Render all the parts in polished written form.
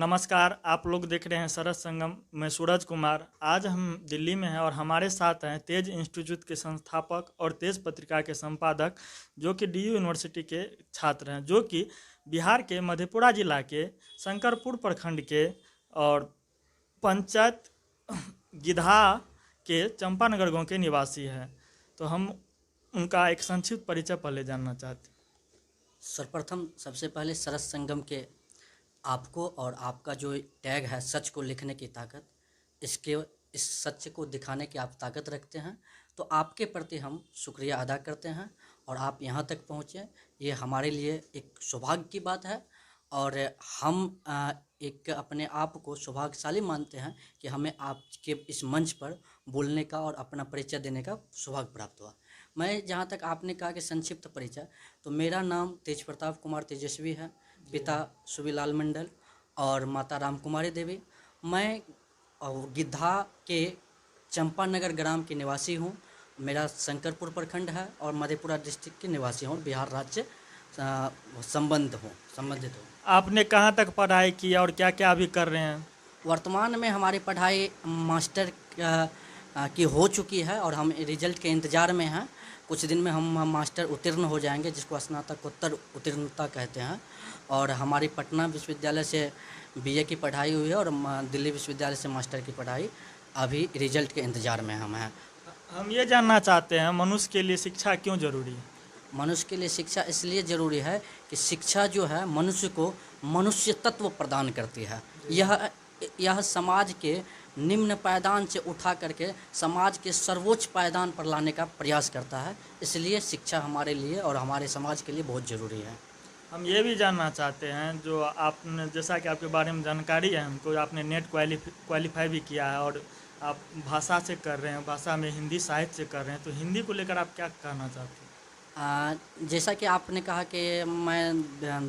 नमस्कार, आप लोग देख रहे हैं सरस संगम। मैं सूरज कुमार। आज हम दिल्ली में हैं और हमारे साथ हैं तेज इंस्टीट्यूट के संस्थापक और तेज पत्रिका के संपादक, जो कि डीयू यूनिवर्सिटी के छात्र हैं, जो कि बिहार के मधेपुरा जिला के शंकरपुर प्रखंड के और पंचायत गिधा के चंपानगर गांव के निवासी हैं। तो हम उनका एक संक्षिप्त परिचय पहले जानना चाहते हैं। सर्वप्रथम सबसे पहले सरस संगम के आपको और आपका जो टैग है सच को लिखने की ताकत, इस सच को दिखाने की आप ताकत रखते हैं, तो आपके प्रति हम शुक्रिया अदा करते हैं। और आप यहाँ तक पहुँचे, ये हमारे लिए एक सौभाग्य की बात है। और हम एक अपने आप को सौभाग्यशाली मानते हैं कि हमें आपके इस मंच पर बोलने का और अपना परिचय देने का सौभाग्य प्राप्त हुआ। मैं जहाँ तक आपने कहा कि संक्षिप्त परिचय, तो मेरा नाम तेज प्रताप कुमार तेजस्वी है। पिता सुबीलाल मंडल और माता राम कुमारी देवी। मैं गिद्धा के चंपानगर ग्राम के निवासी हूँ। मेरा शंकरपुर प्रखंड है और मधेपुरा डिस्ट्रिक्ट के निवासी हूँ। बिहार राज्य संबंधित हूँ। आपने कहाँ तक पढ़ाई की और क्या क्या अभी कर रहे हैं? वर्तमान में हमारी पढ़ाई मास्टर की हो चुकी है और हम रिजल्ट के इंतज़ार में हैं। कुछ दिन में हम मास्टर उत्तीर्ण हो जाएंगे, जिसको स्नातकोत्तर उत्तीर्णता कहते हैं। और हमारी पटना विश्वविद्यालय से बीए की पढ़ाई हुई है और दिल्ली विश्वविद्यालय से मास्टर की पढ़ाई, अभी रिजल्ट के इंतज़ार में हम हैं। हम ये जानना चाहते हैं, मनुष्य के लिए शिक्षा क्यों जरूरी है? मनुष्य के लिए शिक्षा इसलिए ज़रूरी है कि शिक्षा जो है मनुष्य को मनुष्य तत्व प्रदान करती है। यह समाज के निम्न पायदान से उठा करके समाज के सर्वोच्च पायदान पर लाने का प्रयास करता है। इसलिए शिक्षा हमारे लिए और हमारे समाज के लिए बहुत ज़रूरी है। हम ये भी जानना चाहते हैं, जो आपने, जैसा कि आपके बारे में जानकारी है हमको, आपने नेट क्वालिफाई भी किया है और आप भाषा से कर रहे हैं, भाषा में हिंदी साहित्य से कर रहे हैं, तो हिंदी को लेकर आप क्या कहना चाहते हैं? जैसा कि आपने कहा कि मैं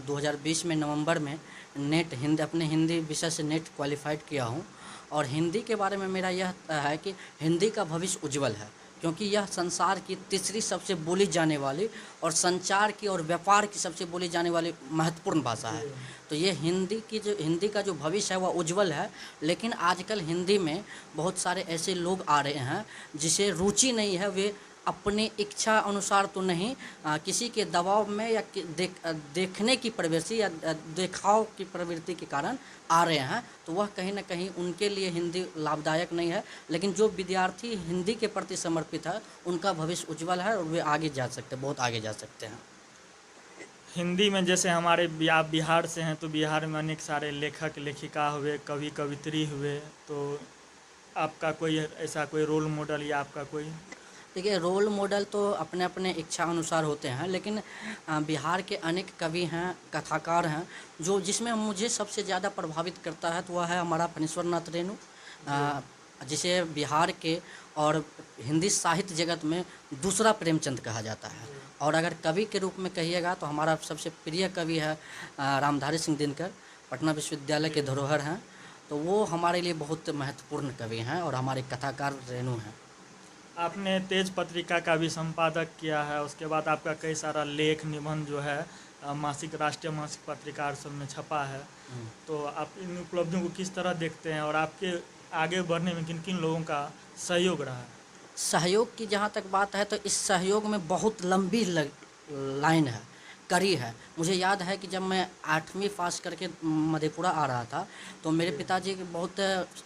2020 में नवंबर में अपने हिंदी विषय से नेट क्वालिफाइड किया हूं। और हिंदी के बारे में मेरा यह है कि हिंदी का भविष्य उज्जवल है, क्योंकि यह संसार की तीसरी सबसे बोली जाने वाली और संचार की और व्यापार की सबसे बोली जाने वाली महत्वपूर्ण भाषा है। तो ये हिंदी का जो भविष्य है वह उज्जवल है। लेकिन आजकल हिंदी में बहुत सारे ऐसे लोग आ रहे हैं जिसे रुचि नहीं है, वे अपनी इच्छा अनुसार तो नहीं, किसी के दबाव में या देखने की प्रवृत्ति या देखाव की प्रवृत्ति के कारण आ रहे हैं। तो वह कहीं ना कहीं उनके लिए हिंदी लाभदायक नहीं है। लेकिन जो विद्यार्थी हिंदी के प्रति समर्पित है, उनका भविष्य उज्जवल है और वे आगे जा सकते हैं, बहुत आगे जा सकते हैं। हिंदी में जैसे हमारे आप बिहार से हैं, तो बिहार में अनेक सारे लेखक लेखिका हुए, कवि कवित्री हुए, तो आपका कोई ऐसा कोई रोल मॉडल या आपका कोई? देखिए, रोल मॉडल तो अपने अपने इच्छा अनुसार होते हैं, लेकिन बिहार के अनेक कवि हैं, कथाकार हैं, जिसमें मुझे सबसे ज़्यादा प्रभावित करता है तो वह है हमारा फणीश्वर नाथ रेणु, जिसे बिहार के और हिंदी साहित्य जगत में दूसरा प्रेमचंद कहा जाता है। और अगर कवि के रूप में कहिएगा तो हमारा सबसे प्रिय कवि है रामधारी सिंह दिनकर, पटना विश्वविद्यालय के धरोहर हैं। तो वो हमारे लिए बहुत महत्वपूर्ण कवि हैं और हमारे कथाकार रेणु हैं। आपने तेज पत्रिका का भी संपादक किया है, उसके बाद आपका कई सारा लेख निबंध जो है मासिक, राष्ट्रीय मासिक पत्रिका सब में छपा है। तो आप इन उपलब्धियों को किस तरह देखते हैं और आपके आगे बढ़ने में किन किन लोगों का सहयोग रहा है? सहयोग की जहाँ तक बात है तो इस सहयोग में बहुत लंबी लाइन है, कड़ी है। मुझे याद है कि जब मैं 8वीं पास करके मधेपुरा आ रहा था तो मेरे पिताजी बहुत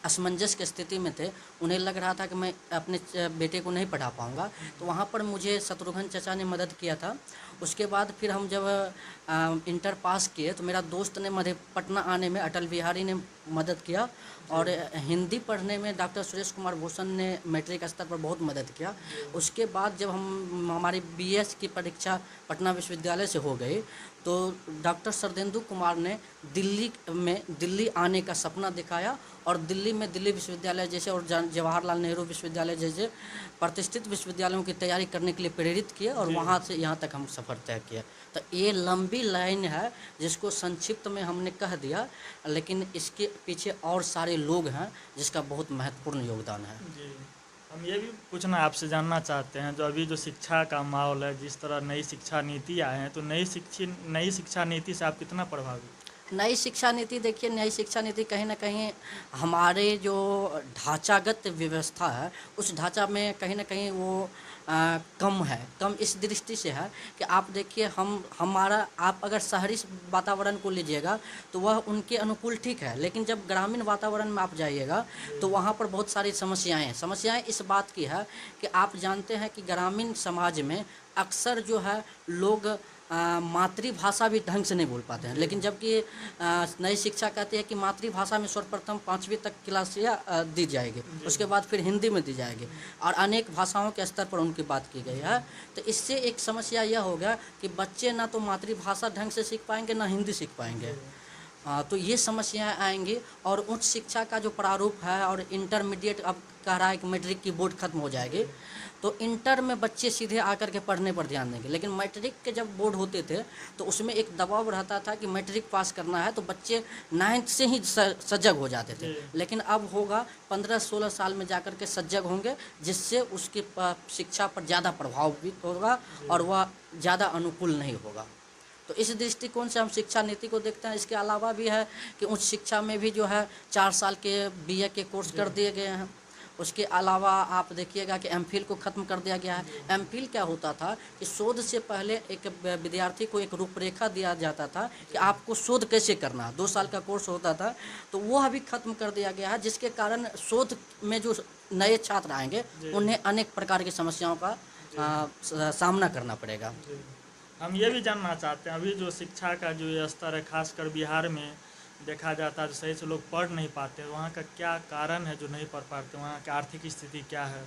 असमंजस की स्थिति में थे। उन्हें लग रहा था कि मैं अपने बेटे को नहीं पढ़ा पाऊँगा, तो वहाँ पर मुझे शत्रुघ्न चाचा ने मदद किया था। उसके बाद फिर हम जब इंटर पास किए तो मेरा दोस्त ने पटना आने में अटल बिहारी ने मदद किया, और हिंदी पढ़ने में डॉक्टर सुरेश कुमार भूषण ने मैट्रिक स्तर पर बहुत मदद किया। उसके बाद जब हमारी बीएस की परीक्षा पटना विश्वविद्यालय से हो गई तो डॉक्टर सरदेंदु कुमार ने दिल्ली आने का सपना दिखाया और दिल्ली में दिल्ली विश्वविद्यालय जैसे और जवाहरलाल नेहरू विश्वविद्यालय जैसे प्रतिष्ठित विश्वविद्यालयों की तैयारी करने के लिए प्रेरित किया और वहाँ से यहाँ तक हम सफ़र तय किया। तो ये लंबी लाइन है जिसको संक्षिप्त में हमने कह दिया, लेकिन इसके पीछे और सारे लोग हैं जिसका बहुत महत्वपूर्ण योगदान है। जी, हम ये भी पूछना आपसे जानना चाहते हैं, जो अभी जो शिक्षा का माहौल है, जिस तरह नई शिक्षा नीति आए हैं, तो नई शिक्षा नीति से आप कितना प्रभावित? नई शिक्षा नीति देखिए, नई शिक्षा नीति कहीं न कहीं हमारे जो ढांचागत व्यवस्था है, उस ढांचा में कहीं न कहीं वो कम है। कम इस दृष्टि से है कि आप देखिए, हमारा आप अगर शहरी वातावरण को लीजिएगा तो वह उनके अनुकूल ठीक है, लेकिन जब ग्रामीण वातावरण में आप जाइएगा तो वहाँ पर बहुत सारी समस्याएँ हैं। समस्याएँ इस बात की है कि आप जानते हैं कि ग्रामीण समाज में अक्सर जो है लोग मातृभाषा भी ढंग से नहीं बोल पाते हैं, लेकिन जबकि नई शिक्षा कहती है कि मातृभाषा में सर्वप्रथम 5वीं तक क्लासियाँ दी जाएगी, उसके बाद फिर हिंदी में दी जाएगी और अनेक भाषाओं के स्तर पर उनकी बात की गई है। तो इससे एक समस्या यह हो गया कि बच्चे ना तो मातृभाषा ढंग से सीख पाएंगे, ना हिंदी सीख पाएंगे। तो ये समस्याएं आएंगी और उच्च शिक्षा का जो प्रारूप है और इंटरमीडिएट अब कह रहा है कि मैट्रिक की बोर्ड खत्म हो जाएगी, तो इंटर में बच्चे सीधे आकर के पढ़ने पर ध्यान देंगे। लेकिन मैट्रिक के जब बोर्ड होते थे तो उसमें एक दबाव रहता था कि मैट्रिक पास करना है, तो बच्चे 9th से ही सजग हो जाते थे। लेकिन अब होगा 15-16 साल में जाकर के सजग होंगे, जिससे उसकी शिक्षा पर ज़्यादा प्रभाव भी होगा और वह ज़्यादा अनुकूल नहीं होगा। तो इस दृष्टिकोण से हम शिक्षा नीति को देखते हैं। इसके अलावा भी है कि उच्च शिक्षा में भी जो है 4 साल के BA के कोर्स कर दिए गए हैं। उसके अलावा आप देखिएगा कि MPhil को ख़त्म कर दिया गया है। MPhil क्या होता था कि शोध से पहले एक विद्यार्थी को एक रूपरेखा दिया जाता था कि आपको शोध कैसे करना है, 2 साल का कोर्स होता था, तो वो अभी ख़त्म कर दिया गया है, जिसके कारण शोध में जो नए छात्र आएंगे उन्हें अनेक प्रकार की समस्याओं का सामना करना पड़ेगा। हम ये भी जानना चाहते हैं, अभी जो शिक्षा का जो ये स्तर है, खासकर बिहार में देखा जाता है जो सही से लोग पढ़ नहीं पाते, वहाँ का क्या कारण है जो नहीं पढ़ पाते, वहाँ की आर्थिक स्थिति क्या है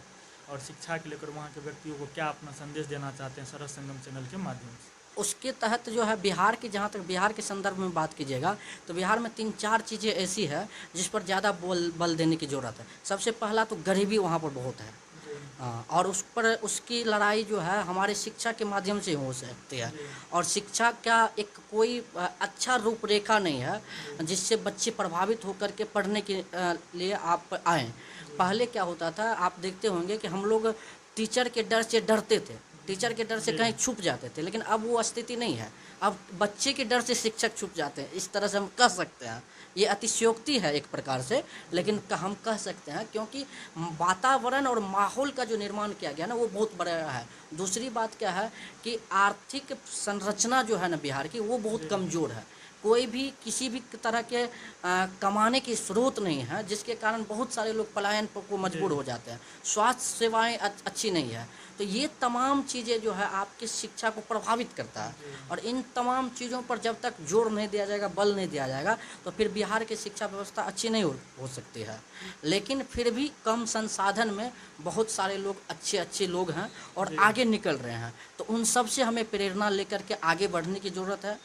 और शिक्षा के लेकर वहाँ के व्यक्तियों को क्या अपना संदेश देना चाहते हैं सरस संगम चैनल के माध्यम से? उसके तहत जो है बिहार की, जहाँ तक बिहार के संदर्भ में बात कीजिएगा तो बिहार में 3-4 चीज़ें ऐसी है जिस पर ज़्यादा बल देने की ज़रूरत है। सबसे पहला तो गरीबी वहाँ पर बहुत है, और उस पर उसकी लड़ाई जो है हमारे शिक्षा के माध्यम से हो सकती है। और शिक्षा का एक कोई अच्छा रूपरेखा नहीं है जिससे बच्चे प्रभावित होकर के पढ़ने के लिए आप आएँ। पहले क्या होता था, आप देखते होंगे कि हम लोग टीचर के डर से डरते थे, टीचर के डर से कहीं छुप जाते थे, लेकिन अब वो स्थिति नहीं है। अब बच्चे के डर से शिक्षक छुप जाते हैं, इस तरह से हम कह सकते हैं। ये अतिशयोक्ति है एक प्रकार से, लेकिन हम कह सकते हैं क्योंकि वातावरण और माहौल का जो निर्माण किया गया ना वो बहुत बड़ा है। दूसरी बात क्या है कि आर्थिक संरचना जो है ना बिहार की, वो बहुत कमज़ोर है। कोई भी किसी भी तरह के कमाने की स्रोत नहीं है, जिसके कारण बहुत सारे लोग पलायन को मजबूर हो जाते हैं। स्वास्थ्य सेवाएं अच्छी नहीं है, तो ये तमाम चीज़ें जो है आपकी शिक्षा को प्रभावित करता है। और इन तमाम चीज़ों पर जब तक जोर नहीं दिया जाएगा, बल नहीं दिया जाएगा, तो फिर बिहार की शिक्षा व्यवस्था अच्छी नहीं हो सकती है। लेकिन फिर भी कम संसाधन में बहुत सारे लोग अच्छे लोग हैं और आगे निकल रहे हैं, तो उन सब से हमें प्रेरणा लेकर के आगे बढ़ने की ज़रूरत है।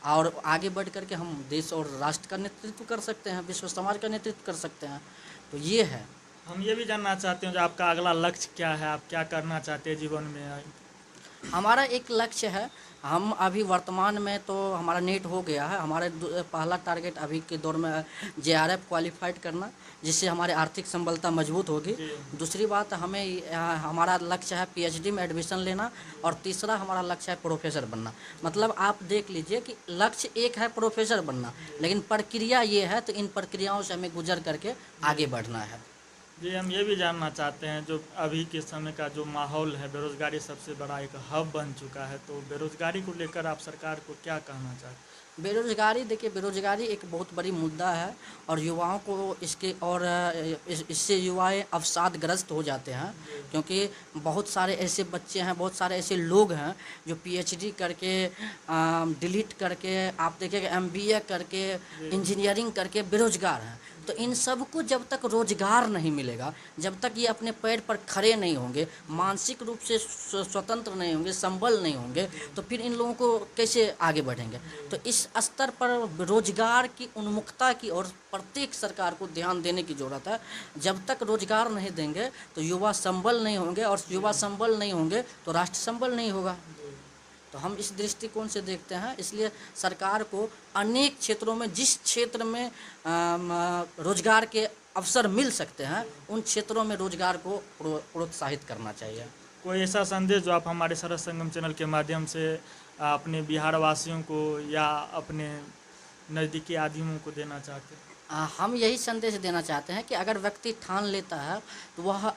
और आगे बढ़ कर के हम देश और राष्ट्र का नेतृत्व कर सकते हैं, विश्व समाज का नेतृत्व कर सकते हैं। तो ये है। हम ये भी जानना चाहते हैं जो आपका अगला लक्ष्य क्या है, आप क्या करना चाहते हैं जीवन में? हमारा एक लक्ष्य है, हम अभी वर्तमान में तो हमारा नेट हो गया है। हमारा पहला टारगेट अभी के दौर में JRF क्वालिफाइड करना, जिससे हमारे आर्थिक संबलता मजबूत होगी। दूसरी बात, हमें हमारा लक्ष्य है PhD में एडमिशन लेना, और तीसरा हमारा लक्ष्य है प्रोफेसर बनना। मतलब आप देख लीजिए कि लक्ष्य एक है प्रोफेसर बनना, लेकिन प्रक्रिया ये है, तो इन प्रक्रियाओं से हमें गुजर करके आगे बढ़ना है। जी, हम ये भी जानना चाहते हैं जो अभी के समय का जो माहौल है, बेरोज़गारी सबसे बड़ा एक हब बन चुका है, तो बेरोज़गारी को लेकर आप सरकार को क्या कहना चाहते हैं? बेरोज़गारी, देखिए बेरोज़गारी एक बहुत बड़ी मुद्दा है और युवाओं को इसके और इससे युवाएं अवसादग्रस्त हो जाते हैं, क्योंकि बहुत सारे ऐसे बच्चे हैं, बहुत सारे ऐसे लोग हैं जो PhD करके, डिलीट करके, आप देखिएगा MBA करके, इंजीनियरिंग करके बेरोज़गार हैं। तो इन सब को जब तक रोज़गार नहीं मिलेगा, जब तक ये अपने पैर पर खड़े नहीं होंगे, मानसिक रूप से स्वतंत्र नहीं होंगे, संबल नहीं होंगे, तो फिर इन लोगों को कैसे आगे बढ़ेंगे? तो इस स्तर पर रोज़गार की उन्मुखता की और प्रत्येक सरकार को ध्यान देने की ज़रूरत है। जब तक रोज़गार नहीं देंगे तो युवा संबल नहीं होंगे, और युवा संबल नहीं होंगे तो राष्ट्र संबल नहीं होगा। तो हम इस दृष्टिकोण से देखते हैं, इसलिए सरकार को अनेक क्षेत्रों में, जिस क्षेत्र में रोजगार के अवसर मिल सकते हैं, उन क्षेत्रों में रोजगार को प्रोत्साहित करना चाहिए। कोई ऐसा संदेश जो आप हमारे सरस संगम चैनल के माध्यम से अपने बिहार वासियों को या अपने नज़दीकी आदिमों को देना चाहते हैं? हम यही संदेश देना चाहते हैं कि अगर व्यक्ति ठान लेता है तो वह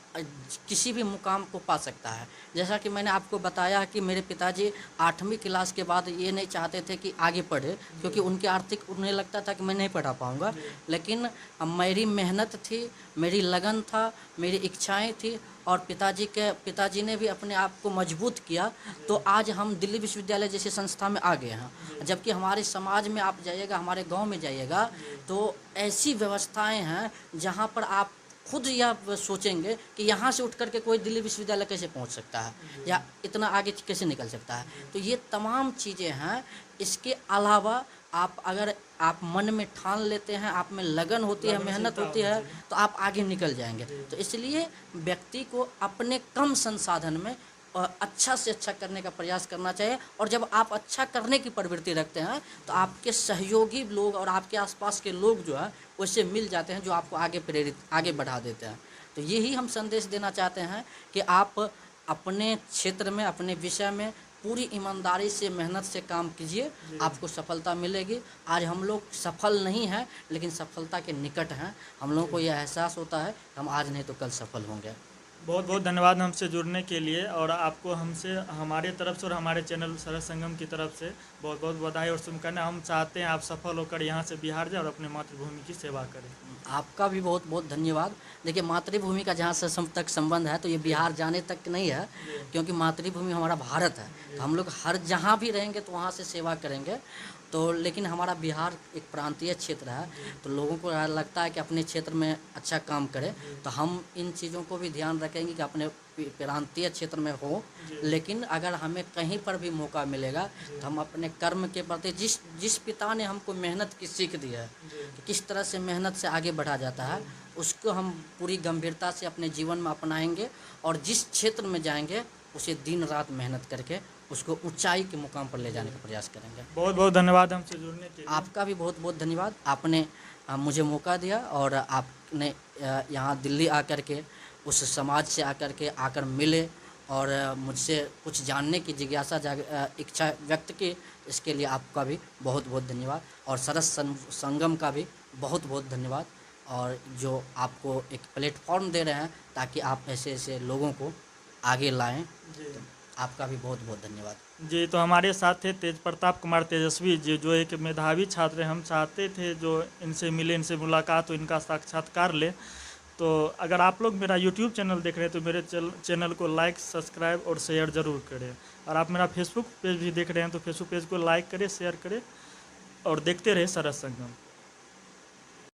किसी भी मुकाम को पा सकता है। जैसा कि मैंने आपको बताया कि मेरे पिताजी 8वीं क्लास के बाद ये नहीं चाहते थे कि आगे पढ़े, क्योंकि उनकी आर्थिक उन्हें लगता था कि मैं नहीं पढ़ा पाऊँगा। लेकिन मेरी मेहनत थी, मेरी लगन था, मेरी इच्छाएँ थी और पिताजी ने भी अपने आप को मजबूत किया, तो आज हम दिल्ली विश्वविद्यालय जैसी संस्था में आ गए हैं। जबकि हमारे समाज में आप जाइएगा, हमारे गांव में जाइएगा, तो ऐसी व्यवस्थाएं हैं जहां पर आप खुद यह सोचेंगे कि यहाँ से उठ करके कोई दिल्ली विश्वविद्यालय कैसे पहुँच सकता है या इतना आगे कैसे निकल सकता है। तो ये तमाम चीज़ें हैं। इसके अलावा अगर आप मन में ठान लेते हैं, आप में लगन होती है, मेहनत होती है, तो आप आगे निकल जाएंगे। तो इसलिए व्यक्ति को अपने कम संसाधन में अच्छा से अच्छा करने का प्रयास करना चाहिए। और जब आप अच्छा करने की प्रवृत्ति रखते हैं तो आपके सहयोगी लोग और आपके आसपास के लोग जो है वैसे मिल जाते हैं जो आपको आगे बढ़ा देते हैं। तो यही हम संदेश देना चाहते हैं कि आप अपने क्षेत्र में, अपने विषय में पूरी ईमानदारी से, मेहनत से काम कीजिए, आपको सफलता मिलेगी। आज हम लोग सफल नहीं हैं लेकिन सफलता के निकट हैं। हम लोगों को यह एहसास होता है कि हम आज नहीं तो कल सफल होंगे। बहुत बहुत धन्यवाद हमसे जुड़ने के लिए, और आपको हमसे, हमारे तरफ से और हमारे चैनल सरस संगम की तरफ से बहुत बहुत बधाई और शुभकामनाएं। हम चाहते हैं आप सफल होकर यहाँ से बिहार जाए और अपने मातृभूमि की सेवा करें। आपका भी बहुत बहुत धन्यवाद। देखिए, मातृभूमि का जहाँ से तक संबंध है तो ये बिहार जाने तक नहीं है, क्योंकि मातृभूमि हमारा भारत है। तो हम लोग हर जहाँ भी रहेंगे तो वहाँ से सेवा करेंगे। तो लेकिन हमारा बिहार एक प्रांतीय क्षेत्र है, तो लोगों को लगता है कि अपने क्षेत्र में अच्छा काम करें। तो हम इन चीज़ों को भी ध्यान रखेंगे कि अपने प्रांतीय क्षेत्र में हो, लेकिन अगर हमें कहीं पर भी मौका मिलेगा तो हम अपने कर्म के प्रति, जिस पिता ने हमको मेहनत की सीख दी है कि किस तरह से मेहनत से आगे बढ़ा जाता है, उसको हम पूरी गंभीरता से अपने जीवन में अपनाएंगे और जिस क्षेत्र में जाएंगे उसे दिन रात मेहनत करके उसको ऊंचाई के मुकाम पर ले जाने का प्रयास करेंगे। बहुत बहुत धन्यवाद हमसे जुड़ने के लिए। आपका भी बहुत बहुत धन्यवाद। आपने मुझे मौका दिया और आपने यहाँ दिल्ली आकर के उस समाज से आकर मिले और मुझसे कुछ जानने की जिज्ञासा इच्छा व्यक्त की। इसके लिए आपका भी बहुत बहुत धन्यवाद और सरस संगम का भी बहुत बहुत धन्यवाद, और जो आपको एक प्लेटफॉर्म दे रहे हैं ताकि आप ऐसे ऐसे लोगों को आगे लाएं। तो आपका भी बहुत बहुत धन्यवाद जी। तो हमारे साथ थे तेज प्रताप कुमार तेजस्वी जी, जो एक मेधावी छात्र हैं। हम चाहते थे जो इनसे मिले, इनसे मुलाकात हो, इनका साक्षात्कार ले। तो अगर आप लोग मेरा YouTube चैनल देख रहे हैं तो मेरे चैनल को लाइक, सब्सक्राइब और शेयर ज़रूर करें। और आप मेरा फेसबुक पेज भी देख रहे हैं तो फेसबुक पेज को लाइक करें, शेयर करें और देखते रहे सरस संगम।